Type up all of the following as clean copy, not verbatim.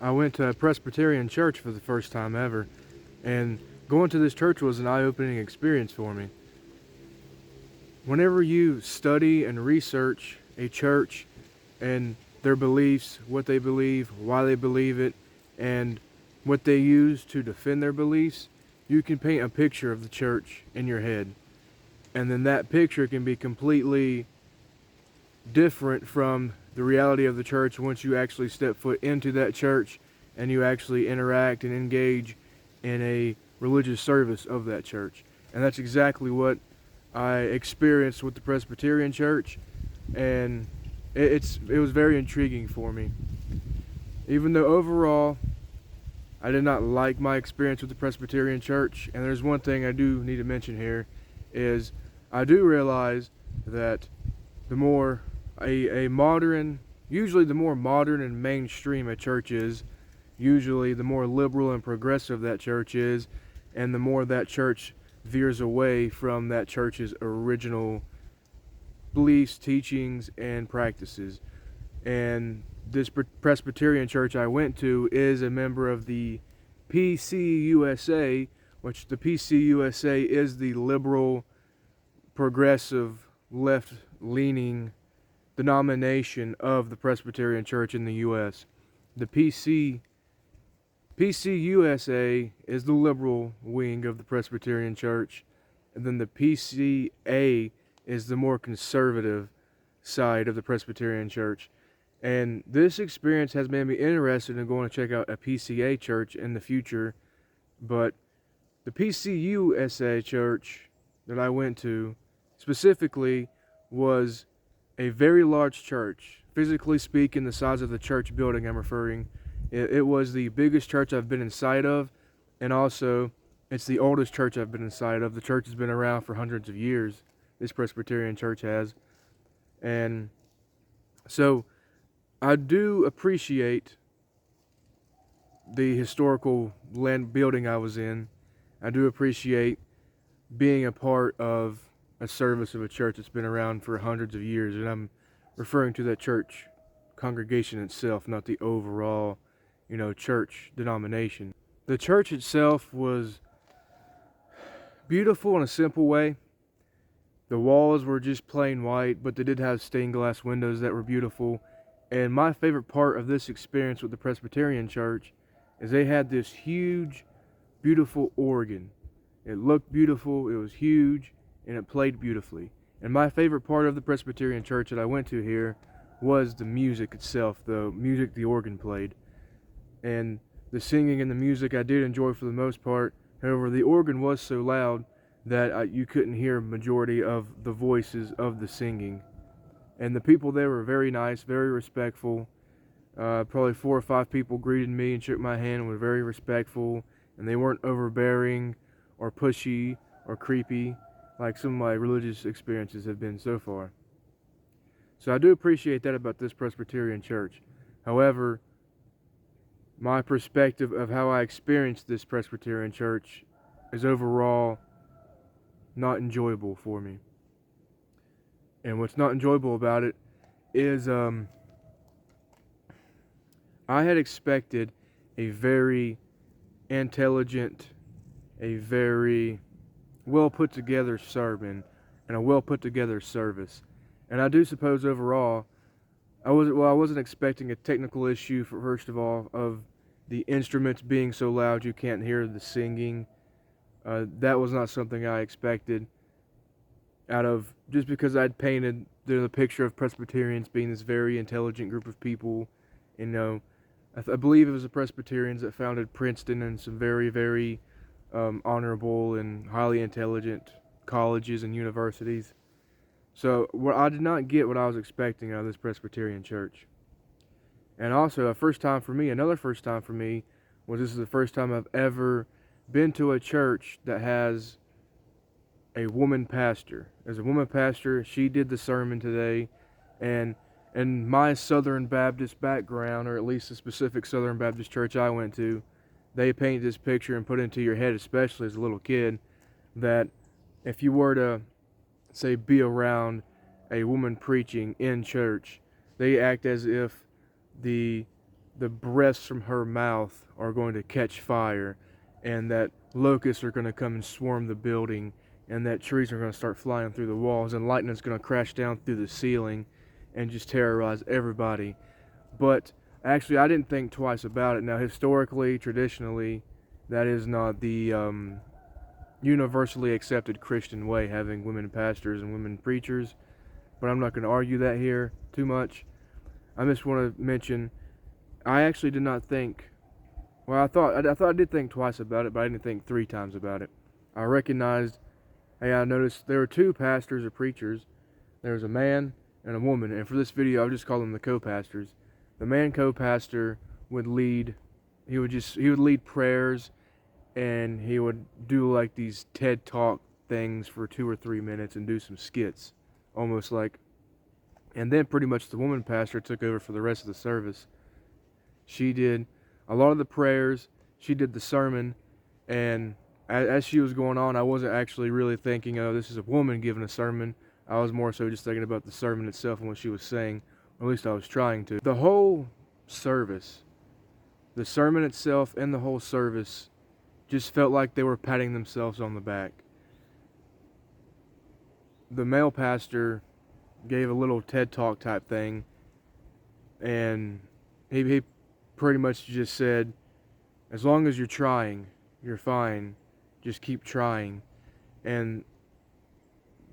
I went to a Presbyterian Church for the first time ever, and going to this church was an eye-opening experience for me. Whenever you study and research a church and their beliefs, what they believe, why they believe it, and what they use to defend their beliefs, you can paint a picture of the church in your head. And then that picture can be completely different from the reality of the church once you actually step foot into that church and you actually interact and engage in a religious service of that church. And that's exactly what I experienced with the Presbyterian Church, and it was very intriguing for me. Even though overall I did not like my experience with the Presbyterian Church, and there's one thing I do need to mention here, is I do realize that the more usually the more modern and mainstream a church is, usually the more liberal and progressive that church is, and the more that church veers away from that church's original beliefs, teachings, and practices. And this Presbyterian church I went to is a member of the PCUSA, which the PCUSA is the liberal, progressive, left-leaning denomination of the Presbyterian Church in the U.S. The PCUSA is the liberal wing of the Presbyterian Church, and then the PCA is the more conservative side of the Presbyterian Church. And this experience has made me interested in going to check out a PCA church in the future, but the PCUSA church that I went to specifically was a very large church. Physically speaking, the size of the church building I'm referring, it was the biggest church I've been inside of, and also it's the oldest church I've been inside of. The church has been around for hundreds of years. This Presbyterian church has. And so I do appreciate the historical land building I was in. I do appreciate being a part of a service of a church that's been around for hundreds of years, and I'm referring to that church congregation itself, not the overall, church denomination. The church itself was beautiful in a simple way. The walls were just plain white, but they did have stained glass windows that were beautiful. And my favorite part of this experience with the Presbyterian Church is they had this huge, beautiful organ. It looked beautiful, it was huge, and it played beautifully. And my favorite part of the Presbyterian Church that I went to here was the music itself, the music the organ played. And the singing and the music I did enjoy for the most part. However, the organ was so loud that you couldn't hear majority of the voices of the singing. And the people there were very nice, very respectful. Probably 4 or 5 people greeted me and shook my hand and were very respectful. And they weren't overbearing or pushy or creepy like some of my religious experiences have been so far. So I do appreciate that about this Presbyterian church. However, my perspective of how I experienced this Presbyterian church is overall not enjoyable for me. And what's not enjoyable about it is I had expected a very intelligent, a very well put together sermon and a well put together service. And I do suppose overall I wasn't expecting a technical issue, first of all, of the instruments being so loud you can't hear the singing. That was not something I expected, just because I'd painted the picture of Presbyterians being this very intelligent group of people. I believe it was the Presbyterians that founded Princeton and some very, very honorable and highly intelligent colleges and universities. So I did not get what I was expecting out of this Presbyterian church. And also, another first time for me, was this is the first time I've ever been to a church that has a woman pastor. As a woman pastor, she did the sermon today, and in my Southern Baptist background, or at least the specific Southern Baptist church I went to, they paint this picture and put it into your head, especially as a little kid, that if you were to, say, be around a woman preaching in church, they act as if the the breaths from her mouth are going to catch fire, and that locusts are going to come and swarm the building, and that trees are going to start flying through the walls, and lightning is going to crash down through the ceiling and just terrorize everybody. But actually, I didn't think twice about it. Now, historically, traditionally, that is not the universally accepted Christian way, having women pastors and women preachers, but I'm not going to argue that here too much. I just want to mention, I actually did not think, well, I thought I did think twice about it, but I didn't think 3 times about it. I recognized, hey, I noticed there were 2 pastors or preachers. There was a man and a woman, and for this video, I'll just call them the co-pastors. The man co-pastor would lead, he would lead prayers, and he would do like these TED Talk things for 2 or 3 minutes and do some skits, almost like, and then pretty much the woman pastor took over for the rest of the service. She did a lot of the prayers, she did the sermon, and as she was going on, I wasn't actually really thinking, oh, this is a woman giving a sermon. I was more so just thinking about the sermon itself and what she was saying, or at least I was trying to. The whole service, the sermon itself and the whole service, just felt like they were patting themselves on the back. The male pastor gave a little TED Talk type thing, and he pretty much just said, as long as you're trying, you're fine. Just keep trying. And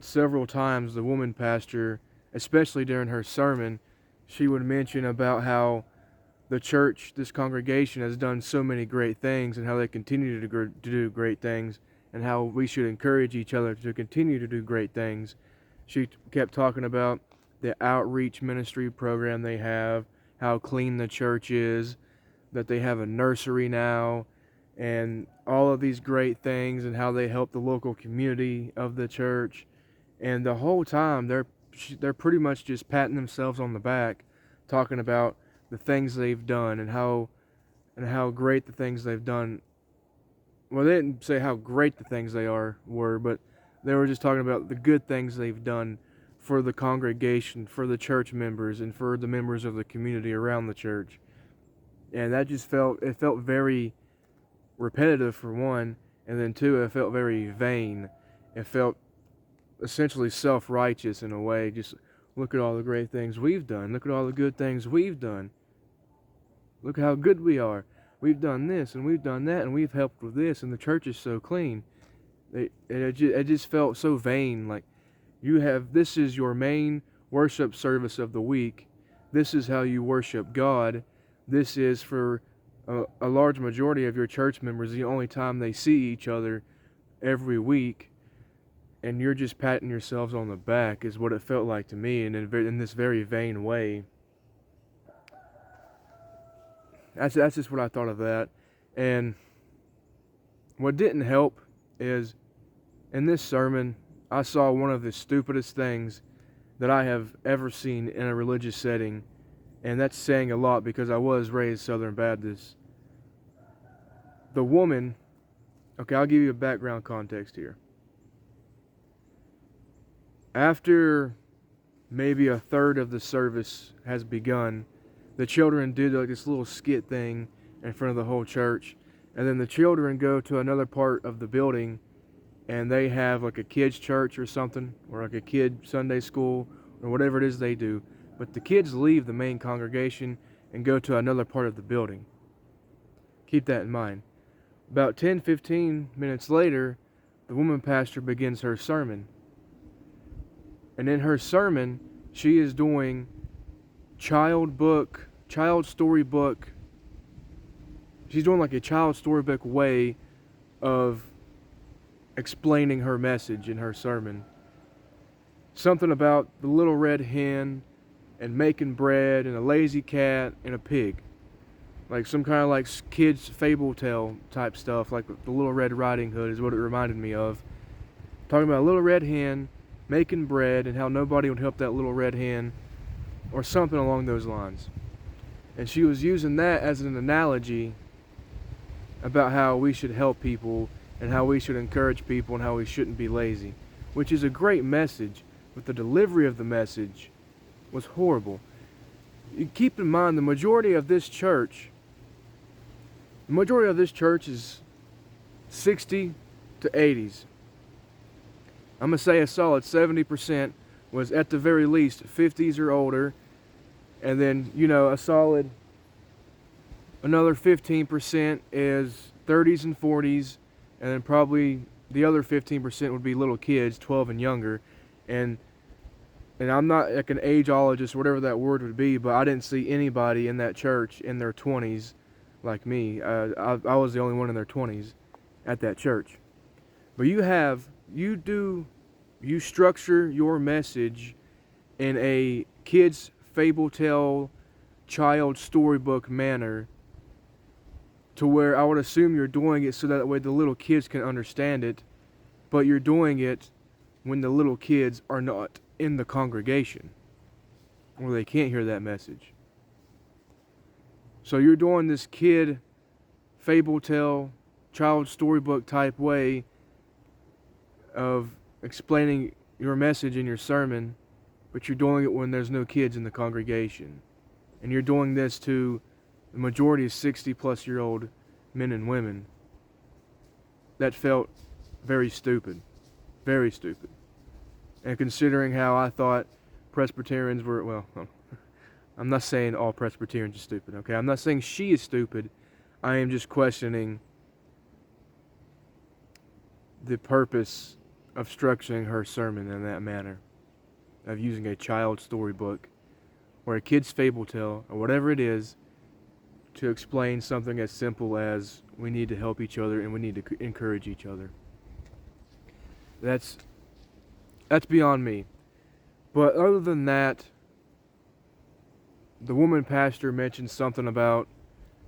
several times the woman pastor, especially during her sermon, she would mention about how the church, this congregation, has done so many great things, and how they continue to do great things, and how we should encourage each other to continue to do great things. She kept talking about the outreach ministry program they have, how clean the church is, that they have a nursery now, and all of these great things, and how they help the local community of the church. And the whole time they're pretty much just patting themselves on the back, talking about the things they've done and how great the things they've done. Well, they didn't say how great the things were, but they were just talking about the good things they've done for the congregation, for the church members, and for the members of the community around the church. And that just felt very repetitive, for one, and then 2, it felt very vain. It felt essentially self-righteous in a way. Just look at all the great things we've done. Look at all the good things we've done. Look how good we are. We've done this and we've done that and we've helped with this, and the church is so clean. It just felt so vain. Like, this is your main worship service of the week. This is how you worship God. This is, for a large majority of your church members, the only time they see each other every week, and you're just patting yourselves on the back, is what it felt like to me, and in this very vain way. That's just what I thought of that. And what didn't help is, in this sermon, I saw one of the stupidest things that I have ever seen in a religious setting, and that's saying a lot because I was raised Southern Baptist. The woman, okay, I'll give you a background context here. After maybe a third of the service has begun, the children do like this little skit thing in front of the whole church, and then the children go to another part of the building, and they have like a kids' church or something, or like a kid Sunday school, or whatever it is they do. But the kids leave the main congregation and go to another part of the building. Keep that in mind. About 10-15 minutes later, the woman pastor begins her sermon. And in her sermon, she is doing child storybook. She's doing like a child storybook way of explaining her message in her sermon. Something about the little red hen and making bread and a lazy cat and a pig. Like some kind of like kids fable tale type stuff, like the Little Red Riding Hood is what it reminded me of. Talking about a little red hen making bread and how nobody would help that little red hen, or something along those lines. And she was using that as an analogy about how we should help people and how we should encourage people and how we shouldn't be lazy, which is a great message, but the delivery of the message was horrible. You keep in mind the majority of this church is 60 to 80s. I'm going to say a solid 70% was at the very least 50s or older. And then, a solid another 15% is 30s and 40s. And then probably the other 15% would be little kids, 12 and younger. And I'm not like an ageologist or whatever that word would be, but I didn't see anybody in that church in their 20s like me. I was the only one in their 20s at that church. But you structure your message in a kid's fable tale, child storybook manner, to where I would assume you're doing it so that way the little kids can understand it, but you're doing it when the little kids are not in the congregation, or they can't hear that message. So you're doing this kid fable tale, child storybook type way of explaining your message in your sermon, but you're doing it when there's no kids in the congregation. And you're doing this to the majority of 60+ year old men and women. That felt very stupid. Very stupid. And considering how I thought Presbyterians were, well, I'm not saying all Presbyterians are stupid, okay? I'm not saying she is stupid. I am just questioning the purpose of structuring her sermon in that manner, of using a child storybook or a kid's fable tale or whatever it is to explain something as simple as we need to help each other and we need to encourage each other. That's beyond me. But other than that, the woman pastor mentioned something about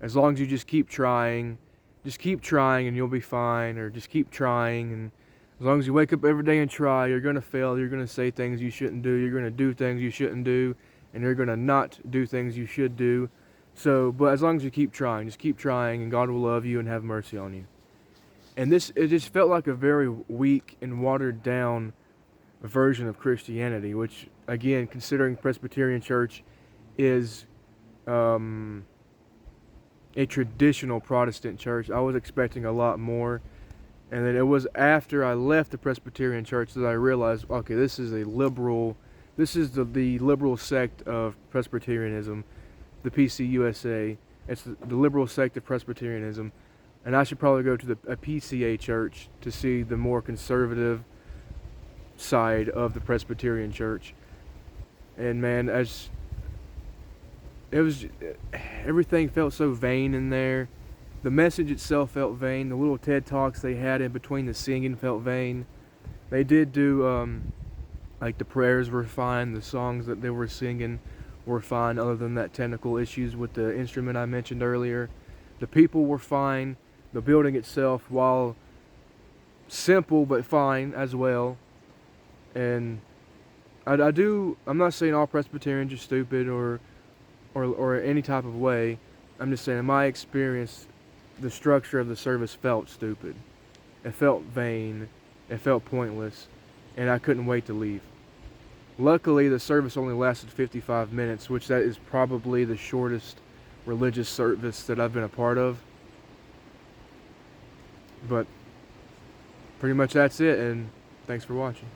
as long as you just keep trying and you'll be fine, or just keep trying, and as long as you wake up every day and try, you're going to fail, you're going to say things you shouldn't do, you're going to do things you shouldn't do, and you're going to not do things you should do. So, but as long as you keep trying, just keep trying, and God will love you and have mercy on you. And it just felt like a very weak and watered down version of Christianity, which, again, considering Presbyterian Church is a traditional Protestant church, I was expecting a lot more. And then it was after I left the Presbyterian Church that I realized, okay, this is the liberal sect of Presbyterianism, the PCUSA. It's the liberal sect of Presbyterianism, and I should probably go to a PCA church to see the more conservative side of the Presbyterian Church. And man, everything felt so vain in there. The message itself felt vain. The little TED Talks they had in between the singing felt vain. They did do, like the prayers were fine. The songs that they were singing were fine, other than that technical issues with the instrument I mentioned earlier. The people were fine. The building itself, while simple but fine as well. And I'm not saying all Presbyterians are stupid or any type of way. I'm just saying in my experience, the structure of the service felt stupid. It felt vain. It felt pointless. And I couldn't wait to leave. Luckily, the service only lasted 55 minutes, which that is probably the shortest religious service that I've been a part of. But pretty much that's it, and thanks for watching.